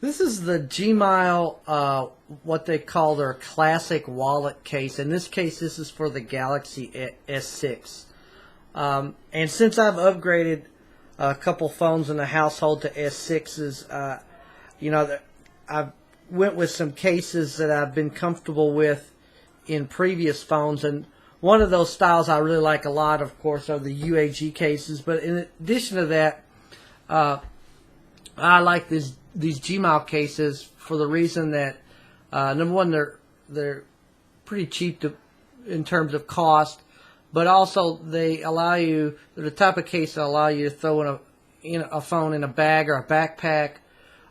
This is the Gmyle, what they call their classic wallet case. In this case, this is for the Galaxy S6. And since I've upgraded a couple phones in the household to S6s, I've went with some cases that I've been comfortable with in previous phones. And one of those styles I really like a lot, of course, are the UAG cases. But in addition to that, I like these Gmyle cases for the reason that number one, they're pretty cheap in terms of cost, but also they allow you, they're the type of case that allow you to throw in a phone in a bag or a backpack,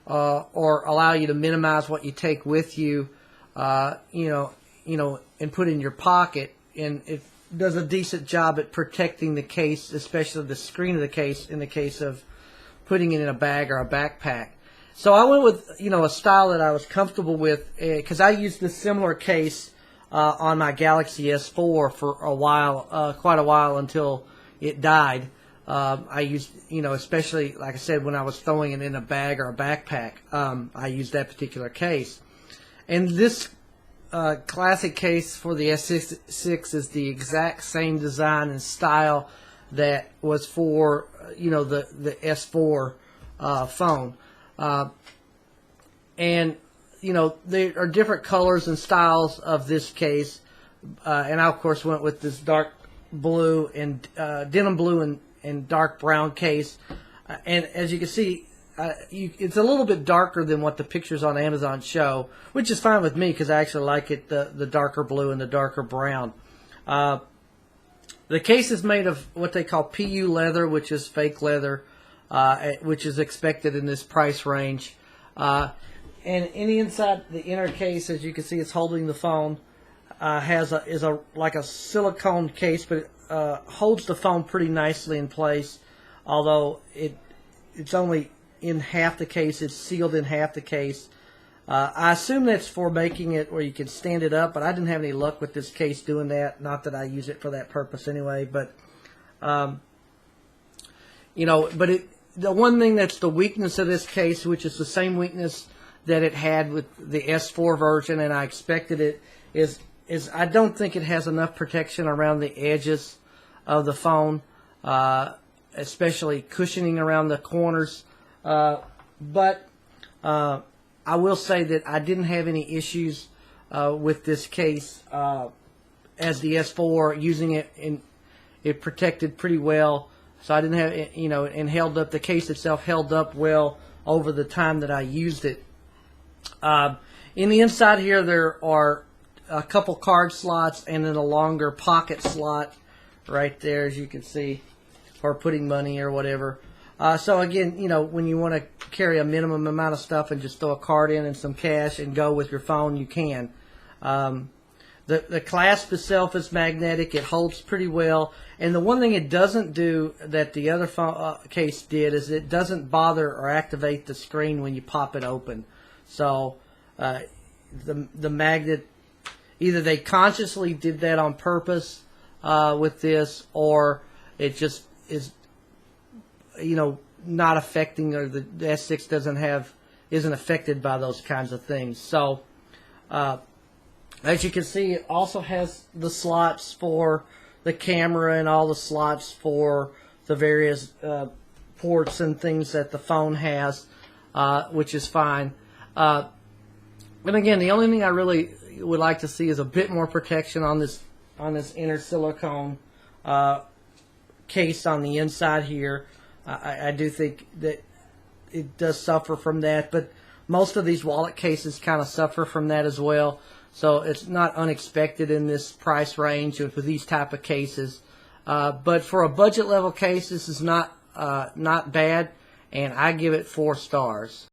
or allow you to minimize what you take with you, and put in your pocket. And it does a decent job at protecting the case, especially the screen of the case, in the case of putting it in a bag or a backpack. So I went with a style that I was comfortable with, because I used this similar case on my Galaxy S4 for a while, quite a while, until it died. I used, especially like I said, when I was throwing it in a bag or a backpack, I used that particular case. And this classic case for the S6 is the exact same design and style that was for the S4 phone. And there are different colors and styles of this case, and I of course went with this dark blue and denim blue and dark brown case. And as you can see, it's a little bit darker than what the pictures on Amazon show, which is fine with me because I actually like it, the darker blue and the darker brown. The case is made of what they call PU leather, which is fake leather, which is expected in this price range. And in the inside, the inner case, as you can see, it's holding the phone. Is like a silicone case, but it holds the phone pretty nicely in place. Although it's only in half the case, it's sealed in half the case. I assume that's for making it where you can stand it up, but I didn't have any luck with this case doing that. Not that I use it for that purpose anyway, but the one thing that's the weakness of this case, which is the same weakness that it had with the S4 version, and I expected it, is I don't think it has enough protection around the edges of the phone, especially cushioning around the corners. But I will say that I didn't have any issues with this case as the S4, using it, and it protected pretty well. So I didn't have, and held up, the case itself held up well over the time that I used it. In the inside here, there are a couple card slots and then a longer pocket slot right there, as you can see, for putting money or whatever. So again, when you want to carry a minimum amount of stuff and just throw a card in and some cash and go with your phone, you can. The clasp itself is magnetic. It holds pretty well. And the one thing it doesn't do that the other phone, case did is it doesn't bother or activate the screen when you pop it open. So the magnet, either they consciously did that on purpose with this, or it just is not affecting, or the S6 isn't affected by those kinds of things. So as you can see, it also has the slots for the camera and all the slots for the various ports and things that the phone has, which is fine. But again, the only thing I really would like to see is a bit more protection on this inner silicone case on the inside here. I do think that it does suffer from that, but most of these wallet cases kind of suffer from that as well. So it's not unexpected in this price range for these type of cases. But for a budget level case, this is not bad, and I give it 4 stars.